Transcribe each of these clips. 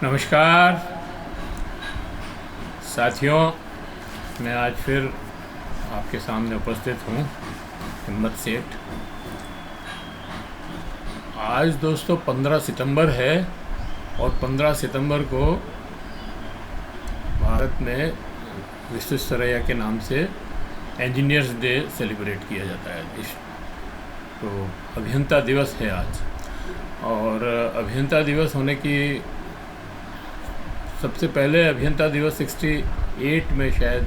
नमस्कार साथियों, मैं आज फिर आपके सामने उपस्थित हूँ, हिम्मत सेठ। आज दोस्तों 15 सितंबर है और 15 सितंबर को भारत में विश्वेश्वरैया के नाम से इंजीनियर्स डे सेलिब्रेट किया जाता है। तो अभियंता दिवस है आज, और अभियंता दिवस होने की सबसे पहले अभियंता दिवस 68 में शायद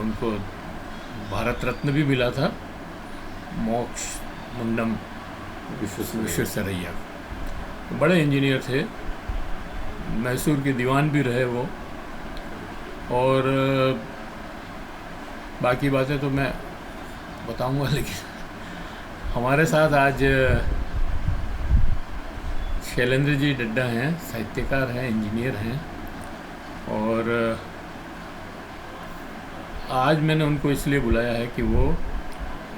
उनको भारत रत्न भी मिला था, मोक्ष मुंडम विश्वेश्वरैया। बड़े इंजीनियर थे, मैसूर के दीवान भी रहे वो। और बाकी बातें तो मैं बताऊंगा, लेकिन हमारे साथ आज शैलेंद्र जी डड्डा हैं, साहित्यकार हैं, इंजीनियर हैं। और आज मैंने उनको इसलिए बुलाया है कि वो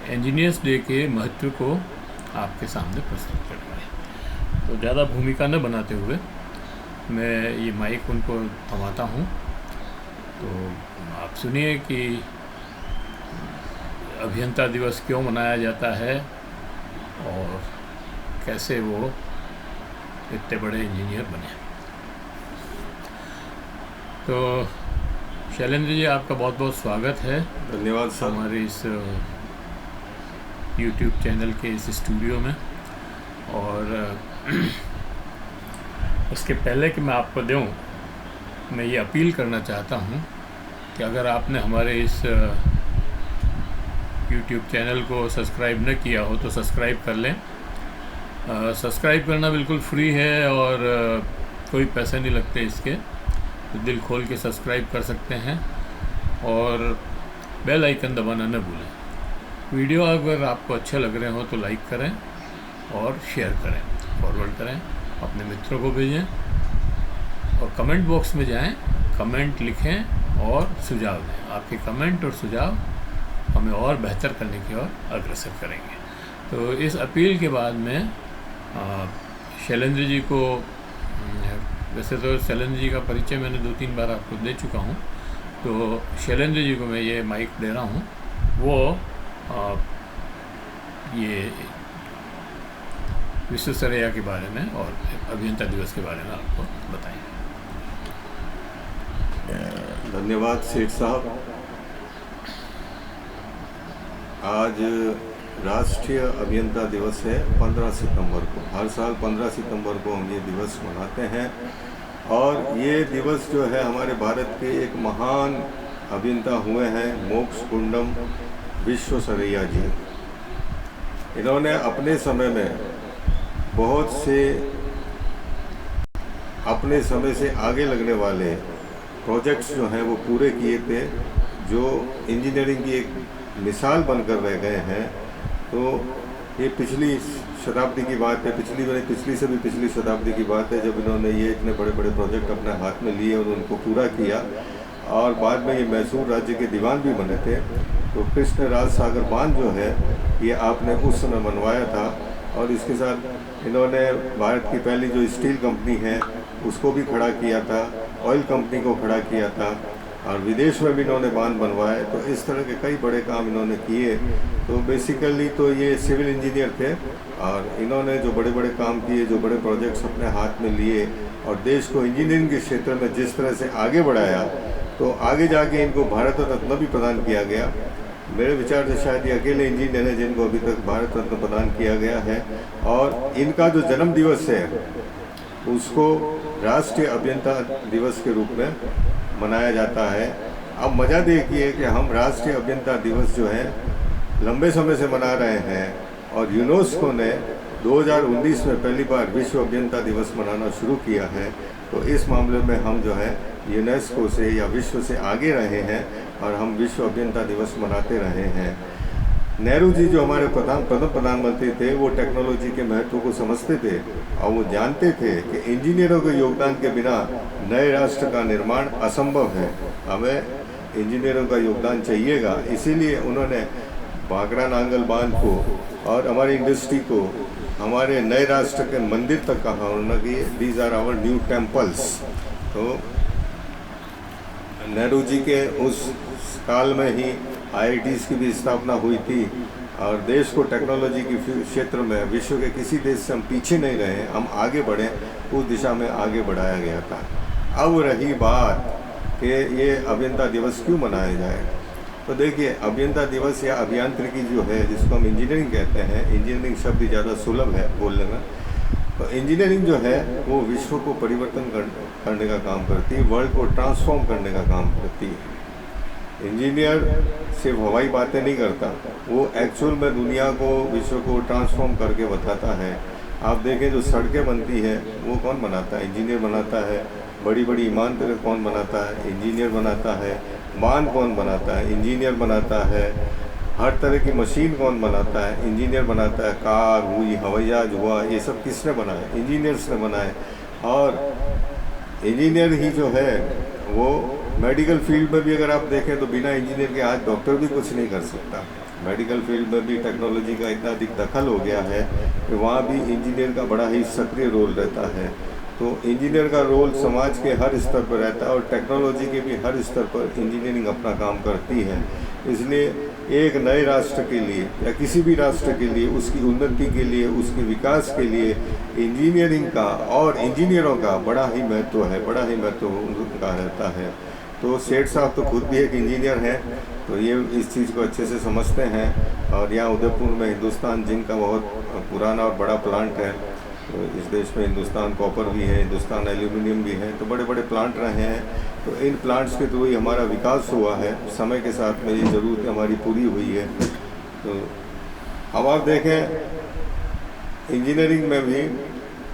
इंजीनियर्स डे के महत्व को आपके सामने प्रस्तुत कर पाए। तो ज़्यादा भूमिका न बनाते हुए मैं ये माइक उनको थमाता हूँ। तो आप सुनिए कि अभियंता दिवस क्यों मनाया जाता है और कैसे वो इतने बड़े इंजीनियर बने। तो शैलेंद्र जी, आपका बहुत बहुत स्वागत है। धन्यवाद सर। हमारे इस यूट्यूब चैनल के इस स्टूडियो में। और उसके पहले कि मैं आपको दूं, मैं ये अपील करना चाहता हूं कि अगर आपने हमारे इस यूट्यूब चैनल को सब्सक्राइब न किया हो तो सब्सक्राइब कर लें। सब्सक्राइब करना बिल्कुल फ्री है और कोई पैसे नहीं लगते इसके, तो दिल खोल के सब्सक्राइब कर सकते हैं। और बेल आइकन दबाना न भूलें। वीडियो अगर आपको अच्छे लग रहे हो तो लाइक करें और शेयर करें, फॉरवर्ड करें, अपने मित्रों को भेजें। और कमेंट बॉक्स में जाएं, कमेंट लिखें और सुझाव दें। आपके कमेंट और सुझाव हमें और बेहतर करने की ओर अग्रसर करेंगे। तो इस अपील के बाद में शैलेंद्र जी को, वैसे तो शैलेंद्र जी का परिचय मैंने 2-3 बार आपको दे चुका हूँ, तो शैलेंद्र जी को मैं ये माइक दे रहा हूँ। वो ये विश्वेश्वरैया के बारे में और अभियंता दिवस के बारे में आपको बताएंगे। धन्यवाद सेठ साहब। आज राष्ट्रीय अभियंता दिवस है 15 सितंबर को। हर साल 15 सितंबर को हम ये दिवस मनाते हैं। और ये दिवस जो है, हमारे भारत के एक महान अभियंता हुए हैं मोक्ष गुंडम विश्वेश्वरैया जी। इन्होंने अपने समय में बहुत से अपने समय से आगे लगने वाले प्रोजेक्ट्स जो हैं वो पूरे किए थे, जो इंजीनियरिंग की एक मिसाल बनकर रह गए हैं। तो ये पिछली शताब्दी की बात है, पिछली से भी पिछली शताब्दी की बात है, जब इन्होंने ये इतने बड़े बड़े प्रोजेक्ट अपने हाथ में लिए और उनको पूरा किया। और बाद में ये मैसूर राज्य के दीवान भी बने थे। तो कृष्ण राज सागर बांध जो है, ये आपने उस समय बनवाया था। और इसके साथ इन्होंने भारत की पहली जो स्टील कंपनी है उसको भी खड़ा किया था, ऑयल कंपनी को खड़ा किया था, और विदेश में भी इन्होंने बांध बनवाए। तो इस तरह के कई बड़े काम इन्होंने किए। तो बेसिकली तो ये सिविल इंजीनियर थे, और इन्होंने जो बड़े बड़े काम किए, जो बड़े प्रोजेक्ट्स अपने हाथ में लिए और देश को इंजीनियरिंग के क्षेत्र में जिस तरह से आगे बढ़ाया, तो आगे जाके इनको भारत रत्न भी प्रदान किया गया। मेरे विचार से शायद ये अकेले इंजीनियर हैं जिनको अभी तक भारत रत्न प्रदान किया गया है। और इनका जो जन्म दिवस है उसको राष्ट्रीय अभियंता दिवस के रूप में मनाया जाता है। अब मज़ा देखिए कि हम राष्ट्रीय अभियंता दिवस जो है लंबे समय से मना रहे हैं, और यूनेस्को ने 2019 में पहली बार विश्व अभियंता दिवस मनाना शुरू किया है। तो इस मामले में हम जो है यूनेस्को से या विश्व से आगे रहे हैं, और हम विश्व अभियंता दिवस मनाते रहे हैं। नेहरू जी जो हमारे प्रथम प्रधानमंत्री थे, वो टेक्नोलॉजी के महत्व को समझते थे, और वो जानते थे कि इंजीनियरों के योगदान के बिना नए राष्ट्र का निर्माण असंभव है। हमें इंजीनियरों का योगदान चाहिएगा। इसीलिए उन्होंने भाखड़ा नांगल बांध को और हमारी इंडस्ट्री को हमारे नए राष्ट्र के मंदिर तक कहा उन्होंने कि these are our new temples. तो नेहरू जी के उस काल में ही IITs की भी स्थापना हुई थी और देश को टेक्नोलॉजी के क्षेत्र में विश्व के किसी देश से हम पीछे नहीं रहे, हम आगे बढ़े, उस दिशा में आगे बढ़ाया गया था। अब रही बात कि ये अभियंता दिवस क्यों मनाया जाए, तो देखिए अभियंता दिवस या अभियांत्रिकी जो है, जिसको हम इंजीनियरिंग कहते हैं, इंजीनियरिंग शब्द ज़्यादा सुलभ है बोलने में, तो इंजीनियरिंग जो है वो विश्व को परिवर्तन करने का काम करती है, वर्ल्ड को ट्रांसफॉर्म करने का काम करती है। इंजीनियर सिर्फ हवाई बातें नहीं करता, वो एक्चुअल में दुनिया को, विश्व को ट्रांसफॉर्म करके बताता है। आप देखें जो सड़कें बनती है वो कौन बनाता है? इंजीनियर बनाता है। बड़ी बड़ी इमारतें कौन बनाता है? इंजीनियर बनाता है। बांध कौन बनाता है? इंजीनियर बनाता है। हर तरह की मशीन कौन बनाता है? इंजीनियर बनाता है। कार हुई, हवाई जहाज हुआ, ये सब किसने बनाया? इंजीनियर्स ने बनाए। और इंजीनियर ही जो है वो मेडिकल फील्ड में भी अगर आप देखें तो बिना इंजीनियर के आज डॉक्टर भी कुछ नहीं कर सकता। मेडिकल फील्ड में भी टेक्नोलॉजी का इतना अधिक दखल हो गया है कि वहाँ भी इंजीनियर का बड़ा ही सक्रिय रोल रहता है। तो इंजीनियर का रोल समाज के हर स्तर पर रहता है और टेक्नोलॉजी के भी हर स्तर पर इंजीनियरिंग अपना काम करती है। इसलिए एक नए राष्ट्र के लिए या किसी भी राष्ट्र के लिए, उसकी उन्नति के लिए, उसके विकास के लिए इंजीनियरिंग का और इंजीनियरों का बड़ा ही महत्व है, बड़ा ही महत्व उनका रहता है। तो सेठ साहब तो खुद भी एक इंजीनियर हैं, तो ये इस चीज़ को अच्छे से समझते हैं। और यहाँ उदयपुर में हिंदुस्तान जिंक का बहुत पुराना और बड़ा प्लांट है। तो इस देश में हिंदुस्तान कॉपर भी है, हिंदुस्तान एल्यूमिनियम भी है, तो बड़े बड़े प्लांट रहे हैं। तो इन प्लांट्स के थ्रू ही हमारा विकास हुआ है। समय के साथ में ये ज़रूरतें हमारी पूरी हुई है। तो अब आप देखें इंजीनियरिंग में भी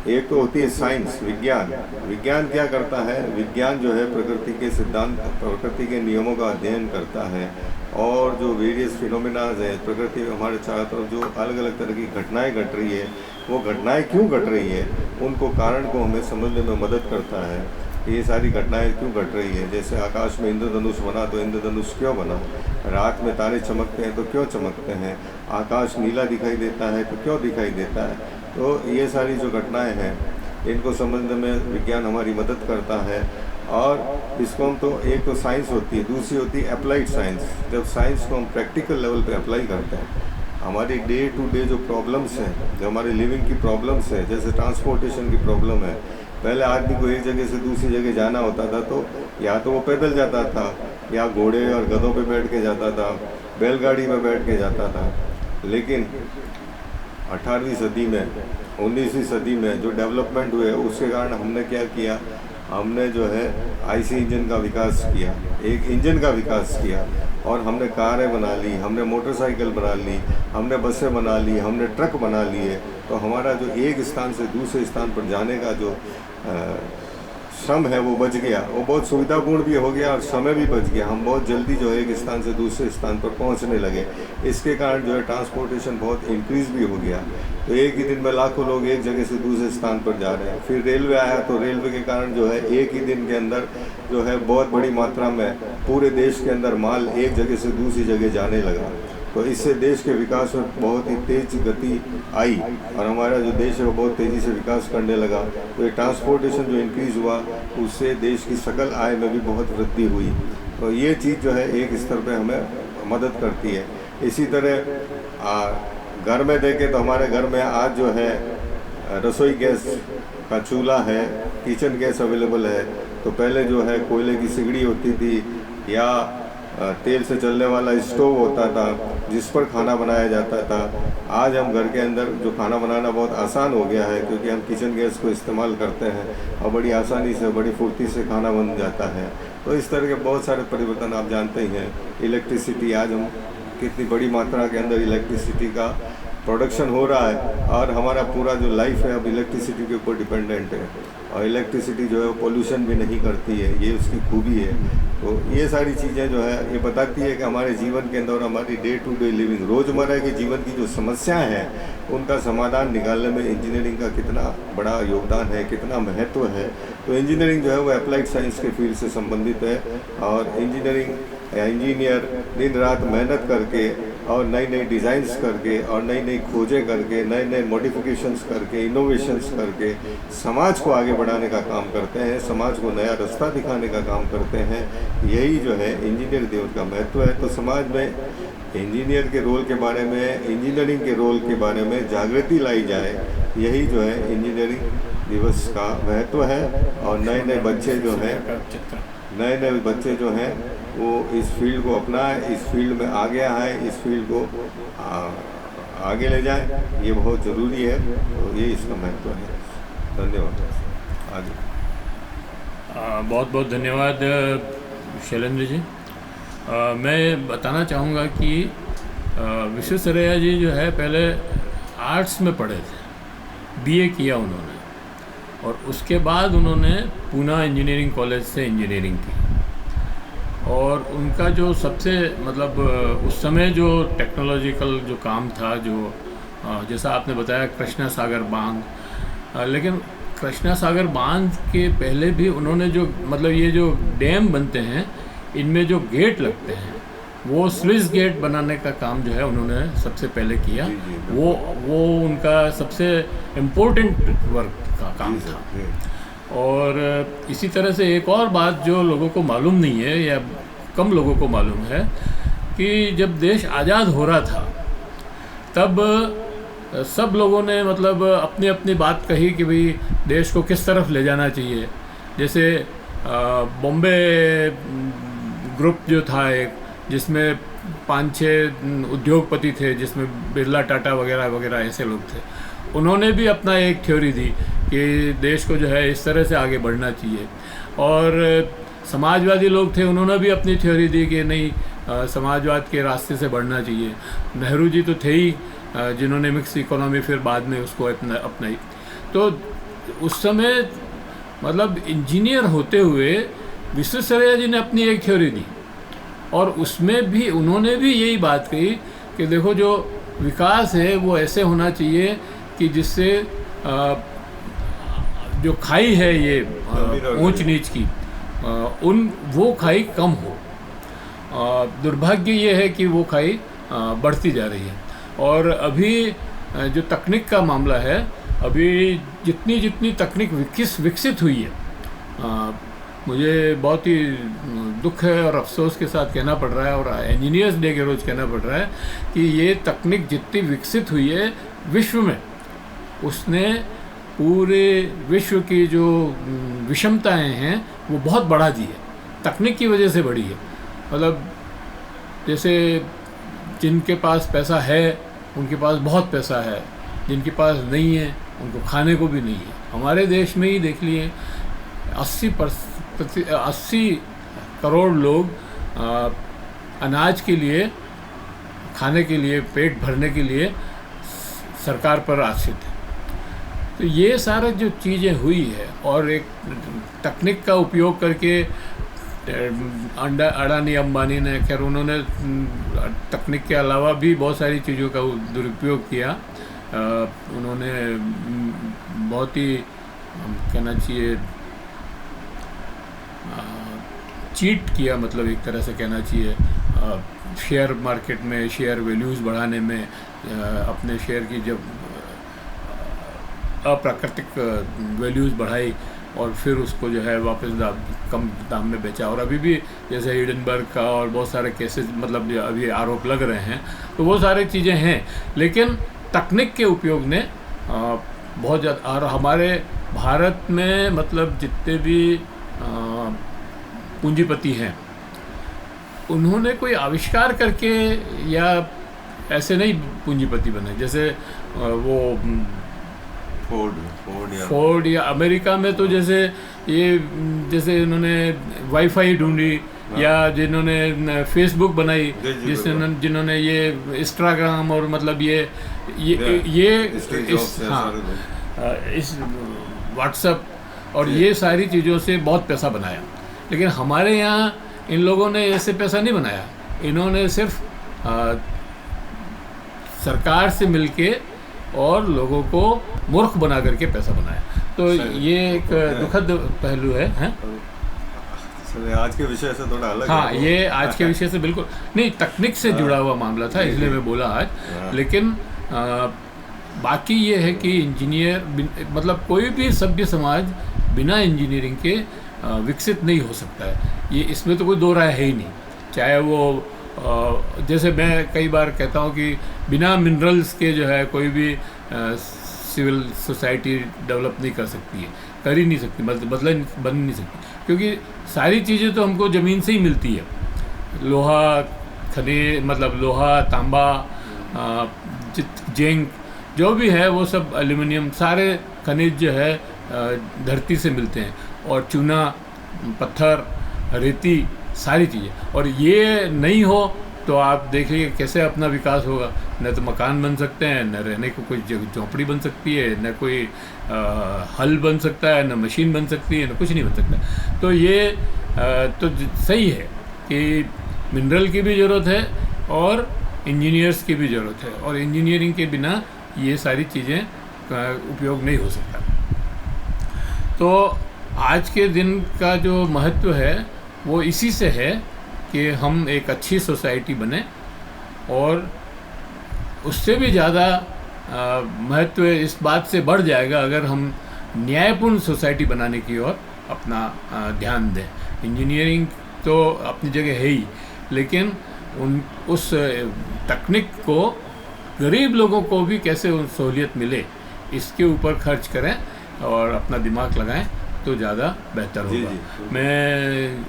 एक तो होती है साइंस, विज्ञान। विज्ञान क्या करता है? विज्ञान जो है प्रकृति के सिद्धांत, प्रकृति के नियमों का अध्ययन करता है और जो वेरियस फिनोमिनाज है प्रकृति में हमारे चारों तरफ जो अलग अलग तरह की घटनाएं घट रही है, वो घटनाएं क्यों घट रही है, उनको कारण को हमें समझने में मदद करता है। ये सारी घटनाएं क्यों घट रही है? जैसे आकाश में इंद्रधनुष बना तो इंद्रधनुष क्यों बना? रात में तारे चमकते हैं तो क्यों चमकते हैं? आकाश नीला दिखाई देता है तो क्यों दिखाई देता है? तो ये सारी जो घटनाएं हैं इनको समझने में विज्ञान हमारी मदद करता है। और इसको हम तो एक तो साइंस होती है, दूसरी होती है अप्लाइड साइंस। जब साइंस को हम प्रैक्टिकल लेवल पे अप्लाई करते हैं, हमारी डे टू डे जो प्रॉब्लम्स हैं, जो हमारे लिविंग की प्रॉब्लम्स हैं, जैसे ट्रांसपोर्टेशन की प्रॉब्लम है, पहले आदमी को एक जगह से दूसरी जगह जाना होता था तो या तो वो पैदल जाता था या घोड़े और गधों पे बैठ के जाता था, बैलगाड़ी में बैठ के जाता था। लेकिन 18वीं सदी में, 19वीं सदी में जो डेवलपमेंट हुए उसके कारण हमने क्या किया? हमने जो है IC इंजन का विकास किया, एक इंजन का विकास किया और हमने कारें बना ली, हमने मोटरसाइकिल बना ली, हमने बसें बना ली, हमने ट्रक बना लिए। तो हमारा जो एक स्थान से दूसरे स्थान पर जाने का जो श्रम है वो बच गया, वो बहुत सुविधापूर्ण भी हो गया और समय भी बच गया। हम बहुत जल्दी जो है एक स्थान से दूसरे स्थान पर पहुंचने लगे। इसके कारण जो है ट्रांसपोर्टेशन बहुत इंक्रीज़ भी हो गया। तो एक ही दिन में लाखों लोग एक जगह से दूसरे स्थान पर जा रहे हैं। फिर रेलवे आया तो रेलवे के कारण जो है एक ही दिन के अंदर जो है बहुत बड़ी मात्रा में पूरे देश के अंदर माल एक जगह से दूसरी जगह जाने लगा। तो इससे देश के विकास में बहुत ही तेज गति आई और हमारा जो देश है वो बहुत तेज़ी से विकास करने लगा। तो ये ट्रांसपोर्टेशन जो इंक्रीज़ हुआ उससे देश की सकल आय में भी बहुत वृद्धि हुई। तो ये चीज़ जो है एक स्तर पे हमें मदद करती है। इसी तरह घर में देखें तो हमारे घर में आज जो है रसोई गैस का चूल्हा है, किचन गैस अवेलेबल है। तो पहले जो है कोयले की सिगड़ी होती थी या तेल से चलने वाला स्टोव होता था जिस पर खाना बनाया जाता था। आज हम घर के अंदर जो खाना बनाना बहुत आसान हो गया है क्योंकि हम किचन गैस को इस्तेमाल करते हैं और बड़ी आसानी से, बड़ी फुर्ती से खाना बन जाता है। तो इस तरह के बहुत सारे परिवर्तन आप जानते ही हैं। इलेक्ट्रिसिटी, आज हम कितनी बड़ी मात्रा के अंदर इलेक्ट्रिसिटी का प्रोडक्शन हो रहा है और हमारा पूरा जो लाइफ है अब इलेक्ट्रिसिटी के ऊपर डिपेंडेंट है। और इलेक्ट्रिसिटी जो है वो पोल्यूशन भी नहीं करती है, ये उसकी खूबी है। तो ये सारी चीज़ें जो है ये बताती है कि हमारे जीवन के अंदर हमारी डे टू डे लिविंग, रोज़मर्रा के जीवन की जो समस्याएं हैं उनका समाधान निकालने में इंजीनियरिंग का कितना बड़ा योगदान है, कितना महत्व है। तो इंजीनियरिंग जो है वो अप्लाइड साइंस के फील्ड से संबंधित है और इंजीनियरिंग या इंजीनियर दिन रात मेहनत करके और नई नई डिज़ाइंस करके और नई नई खोजें करके नए नए मॉडिफिकेशंस करके इनोवेशंस करके समाज को आगे बढ़ाने का काम करते हैं, समाज को नया रास्ता दिखाने का काम करते हैं। यही जो है इंजीनियर दिवस का महत्व है। तो समाज में इंजीनियर के रोल के बारे में, इंजीनियरिंग के रोल के बारे में जागृति लाई जाए, यही जो है इंजीनियरिंग दिवस का महत्व है। और नए नए बच्चे जो हैं वो इस फील्ड को अपनाएं, इस फील्ड में आगे आए, इस फील्ड को आगे ले जाएं, ये बहुत ज़रूरी है। तो ये इसका महत्व है। धन्यवाद। आगे बहुत बहुत धन्यवाद शैलेंद्र जी। मैं बताना चाहूँगा कि विश्वेश्वरैया जी जो है पहले आर्ट्स में पढ़े थे, बीए किया उन्होंने, और उसके बाद उन्होंने पूना इंजीनियरिंग कॉलेज से इंजीनियरिंग की। और उनका जो सबसे मतलब उस समय जो टेक्नोलॉजिकल जो काम था, जो जैसा आपने बताया कृष्णा सागर बांध, लेकिन कृष्णा सागर बांध के पहले भी उन्होंने जो मतलब ये जो डैम बनते हैं इनमें जो गेट लगते हैं वो स्विस गेट बनाने का काम जो है उन्होंने सबसे पहले किया। वो उनका सबसे इम्पोर्टेंट वर्क का काम था। और इसी तरह से एक और बात जो लोगों को मालूम नहीं है या कम लोगों को मालूम है कि जब देश आज़ाद हो रहा था तब सब लोगों ने मतलब अपनी अपनी बात कही कि भाई देश को किस तरफ ले जाना चाहिए। जैसे बॉम्बे ग्रुप जो था एक, जिसमें 5-6 उद्योगपति थे, जिसमें बिरला, टाटा वगैरह वगैरह ऐसे लोग थे, उन्होंने भी अपना एक थ्योरी दी कि देश को जो है इस तरह से आगे बढ़ना चाहिए। और समाजवादी लोग थे, उन्होंने भी अपनी थ्योरी दी कि नहीं, समाजवाद के रास्ते से बढ़ना चाहिए। नेहरू जी तो थे ही जिन्होंने मिक्स इकोनॉमी फिर बाद में उसको अपनाई। तो उस समय मतलब इंजीनियर होते हुए विश्वेश्वरैया जी ने अपनी एक थ्योरी दी, और उसमें भी उन्होंने भी यही बात कही कि देखो जो विकास है वो ऐसे होना चाहिए कि जिससे जो खाई है ये ऊंच नीच की वो खाई कम हो। दुर्भाग्य ये है कि वो खाई बढ़ती जा रही है। और अभी जो तकनीक का मामला है, अभी जितनी जितनी तकनीक विकसित हुई है, मुझे बहुत ही दुख है और अफसोस के साथ कहना पड़ रहा है और इंजीनियर्स डे के रोज़ कहना पड़ रहा है कि ये तकनीक जितनी विकसित हुई है विश्व में, उसने पूरे विश्व की जो विषमताएं हैं वो बहुत बढ़ा दी है, तकनीक की वजह से बढ़ी है। मतलब जैसे जिनके पास पैसा है उनके पास बहुत पैसा है, जिनके पास नहीं है उनको खाने को भी नहीं है। हमारे देश में ही देख लिए 80 करोड़ लोग अनाज के लिए, खाने के लिए, पेट भरने के लिए सरकार पर आश्रित है। तो ये सारा जो चीज़ें हुई है, और एक तकनीक का उपयोग करके अडानी अंबानी ने, खैर उन्होंने तकनीक के अलावा भी बहुत सारी चीज़ों का दुरुपयोग किया। उन्होंने बहुत ही कहना चाहिए चीट किया, मतलब एक तरह से कहना चाहिए शेयर मार्केट में शेयर वैल्यूज़ बढ़ाने में, अपने शेयर की जब अप्राकृतिक वैल्यूज़ बढ़ाई और फिर उसको जो है वापस कम दाम में बेचा। और अभी भी जैसे हिडनबर्ग का और बहुत सारे केसेस मतलब अभी आरोप लग रहे हैं, तो वो सारी चीज़ें हैं। लेकिन तकनीक के उपयोग ने बहुत ज़्यादा, और हमारे भारत में मतलब जितने भी पूंजीपति हैं उन्होंने कोई आविष्कार करके या ऐसे नहीं पूंजीपति बने। जैसे वो फोर्ड या अमेरिका में तो जैसे उन्होंने वाईफाई ढूंढी, या जिन्होंने फेसबुक बनाई, जिन्होंने ये इंस्टाग्राम और मतलब इस व्हाट्सएप और ये सारी चीज़ों से बहुत पैसा बनाया। लेकिन हमारे यहाँ इन लोगों ने ऐसे पैसा नहीं बनाया, इन्होंने सिर्फ सरकार से मिलके और लोगों को मूर्ख बना करके पैसा बनाया। तो ये एक दुखद पहलू है। चलिए आज के विषय से थोड़ा अलग हाँ, है वो। ये आज के विषय से बिल्कुल नहीं, तकनीक से जुड़ा हुआ मामला था, इसलिए मैं बोला आज। लेकिन बाकी ये है कि मतलब कोई भी सभ्य समाज बिना इंजीनियरिंग के विकसित नहीं हो सकता है, ये इसमें तो कोई दो राय है ही नहीं। चाहे वो जैसे मैं कई बार कहता हूँ कि बिना मिनरल्स के जो है कोई भी सिविल सोसाइटी डेवलप नहीं कर सकती है, कर ही नहीं सकती, बन नहीं सकती, क्योंकि सारी चीज़ें तो हमको ज़मीन से ही मिलती है। लोहा मतलब लोहा, तांबा, जिंक, जो भी है वो सब, एल्यूमिनियम, सारे खनिज जो है धरती से मिलते हैं, और चूना, पत्थर, रेती, सारी चीज़ें। और ये नहीं हो तो आप देखिए कैसे अपना विकास होगा। न तो मकान बन सकते हैं, न रहने को कोई झोंपड़ी बन सकती है, न कोई हल बन सकता है, न मशीन बन सकती है, न कुछ नहीं बन सकता। तो ये तो सही है कि मिनरल की भी ज़रूरत है और इंजीनियर्स की भी ज़रूरत है, और इंजीनियरिंग के बिना ये सारी चीज़ें का उपयोग नहीं हो सकता। तो आज के दिन का जो महत्व है वो इसी से है कि हम एक अच्छी सोसाइटी बने, और उससे भी ज़्यादा महत्व इस बात से बढ़ जाएगा अगर हम न्यायपूर्ण सोसाइटी बनाने की ओर अपना ध्यान दें। इंजीनियरिंग तो अपनी जगह है ही, लेकिन उस तकनीक को गरीब लोगों को भी कैसे सहूलियत मिले, इसके ऊपर खर्च करें और अपना दिमाग लगाएं तो ज़्यादा बेहतर होगा। मैं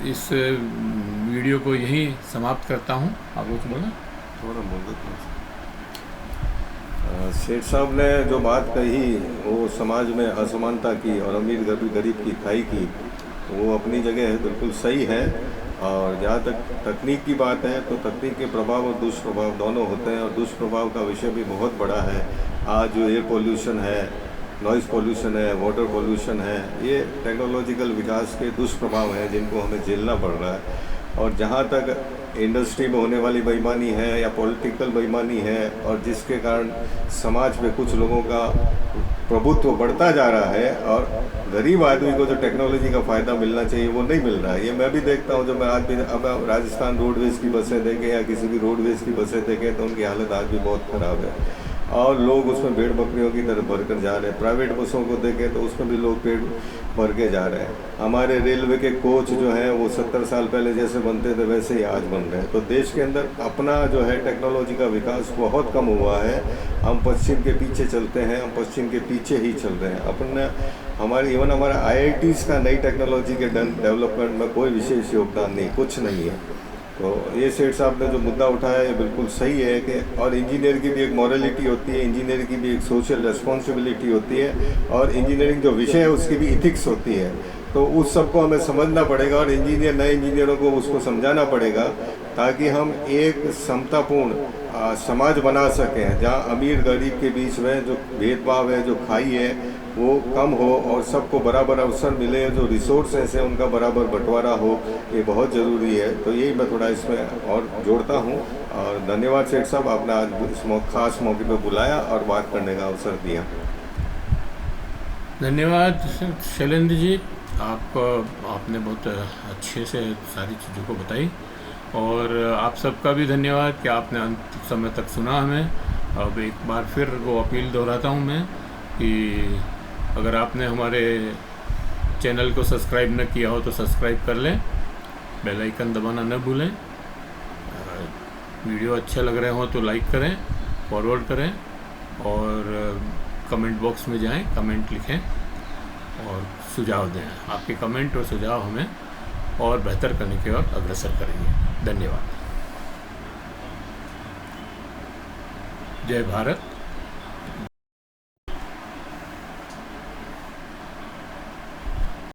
इस वीडियो को यहीं समाप्त करता हूं। आप कुछ बोला? थोड़ा बोल देता। सेठ साहब ने जो बात कही वो समाज में असमानता की और अमीर गरीब की खाई की, वो अपनी जगह है, बिल्कुल सही है। और जहाँ तक तकनीक की बात है तो तकनीक के प्रभाव और दुष्प्रभाव दोनों होते हैं, और दुष्प्रभाव का विषय भी बहुत बड़ा है। आज जो एयर पोल्यूशन है, नॉइज़ पोल्यूशन है, वाटर पोल्यूशन है, ये टेक्नोलॉजिकल विकास के दुष्प्रभाव हैं जिनको हमें झेलना पड़ रहा है। और जहाँ तक इंडस्ट्री में होने वाली बेईमानी है या पॉलिटिकल बेईमानी है, और जिसके कारण समाज में कुछ लोगों का प्रभुत्व बढ़ता जा रहा है और गरीब आदमी को जो टेक्नोलॉजी का फ़ायदा मिलना चाहिए वो नहीं मिल रहा है। ये मैं भी देखता हूँ, जब मैं आज भी अब राजस्थान रोडवेज़ की बसें देखें या किसी भी रोडवेज़ की बसें देखें तो उनकी हालत आज भी बहुत ख़राब है, और लोग उसमें भेड़ बकरियों की तरह भर कर जा रहे हैं। प्राइवेट बसों को देखें तो उसमें भी लोग पेड़ भर के जा रहे हैं। हमारे रेलवे के कोच जो हैं वो 70 साल पहले जैसे बनते थे वैसे ही आज बन रहे हैं। तो देश के अंदर अपना जो है टेक्नोलॉजी का विकास बहुत कम हुआ है। हम पश्चिम के पीछे चलते हैं, हम पश्चिम के पीछे ही चल रहे हैं। इवन हमारा IITs का नई टेक्नोलॉजी के डेवलपमेंट में कोई विशेष योगदान नहीं, कुछ नहीं है। तो ये सेठ साहब ने जो मुद्दा उठाया ये बिल्कुल सही है कि और इंजीनियर की भी एक मॉरलिटी होती है, इंजीनियर की भी एक सोशल रिस्पॉन्सिबिलिटी होती है, और इंजीनियरिंग जो विषय है उसकी भी इथिक्स होती है। तो उस सबको हमें समझना पड़ेगा, और नए इंजीनियरों को उसको समझाना पड़ेगा, ताकि हम एक समतापूर्ण समाज बना सकें जहाँ अमीर गरीब के बीच में जो भेदभाव है, जो खाई है, वो कम हो और सबको बराबर अवसर मिले। जो रिसोर्सेस हैं उनका बराबर बंटवारा हो, ये बहुत ज़रूरी है। तो यही मैं थोड़ा इसमें और जोड़ता हूँ। और धन्यवाद सेठ साहब, आपने आज इस खास मौके पर बुलाया और बात करने का अवसर दिया। धन्यवाद शैलेंद्र जी, आपने बहुत अच्छे से सारी चीज़ों को बताई, और आप सबका भी धन्यवाद कि आपने अंत समय तक सुना हमें। अब एक बार फिर वो अपील दोहराता हूँ मैं कि अगर आपने हमारे चैनल को सब्सक्राइब न किया हो तो सब्सक्राइब कर लें, बेल आइकन दबाना न भूलें। वीडियो अच्छे लग रहे हो तो लाइक करें, फॉरवर्ड करें, और कमेंट बॉक्स में जाएं, कमेंट लिखें और सुझाव दें। आपके कमेंट और सुझाव हमें और बेहतर करने की ओर अग्रसर करेंगे। धन्यवाद। जय भारत,